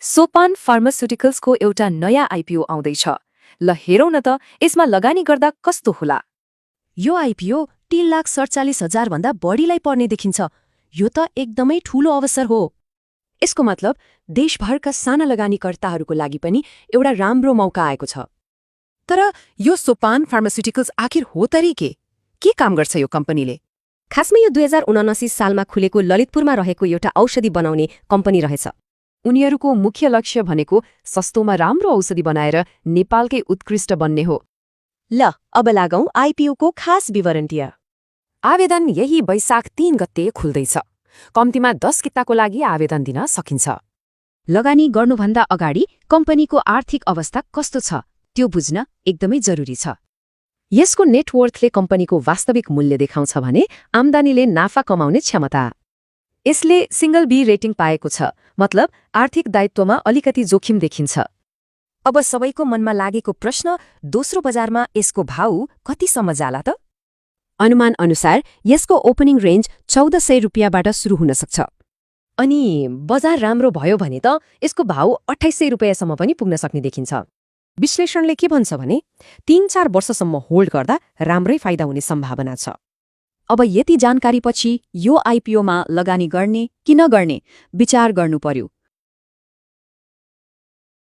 सोपान फार्मास्युटिकल्सको एउटा नयाँ आइपिओ आउँदैछ। ल हेरौँ न त यसमा लगानी गर्दा कस्तो होला। यो आइपिओ 3,47,000 भन्दा बढीलाई पर्ने देखिन्छ। यो त एकदमै ठूलो अवसर हो। यसको मतलब देशभरका साना लगानीकर्ताहरूको लागि पनि एउटा राम्रो मौका आएको छ। तर यो सोपान फार्मास्युटिकल्स आखिर हो तरी के काम गर्छ यो कम्पनीले? खासमा यो 2079 सालमा खुलेको ललितपुरमा रहेको एउटा औषधि बनाउने कम्पनी रहेछ। उनीहरूको मुख्य लक्ष्य भनेको सस्तोमा राम्रो औषधि बनाएर नेपालकै उत्कृष्ट बन्ने हो। ल अब लागौं आइपिओको खास विवरणतिर। आवेदन यही वैशाख 3 गते खुल्दैछ। कम्तीमा 10 किताको लागि आवेदन दिन सकिन्छ। लगानी गर्नुभन्दा अगाडि कम्पनीको आर्थिक अवस्था कस्तो छ त्यो बुझ्न एकदमै जरुरी छ। यसको नेटवर्थले कम्पनीको वास्तविक मूल्य देखाउँछ भने आम्दानीले नाफा कमाउने क्षमता। यसले सिंगल बी रेटिङ पाएको छ, मतलब आर्थिक दायित्वमा अलिकति जोखिम देखिन्छ। अब सबैको मनमा लागेको प्रश्न, दोस्रो बजारमा यसको भाउ कतिसम्म जाला त? अनुमान अनुसार यसको ओपनिङ रेन्ज 1400 रुपियाँबाट सुरु हुन सक्छ। अनि बजार राम्रो भयो भने त यसको भाउ 2800 रुपियाँसम्म पनि पुग्न सक्ने देखिन्छ। विश्लेषणले के भन्छ भने 3-4 वर्षसम्म होल्ड गर्दा राम्रै फाइदा हुने सम्भावना छ। अब यति जानकारीपछि यो आइपिओमा लगानी गर्ने कि नगर्ने विचार गर्नु पर्यो।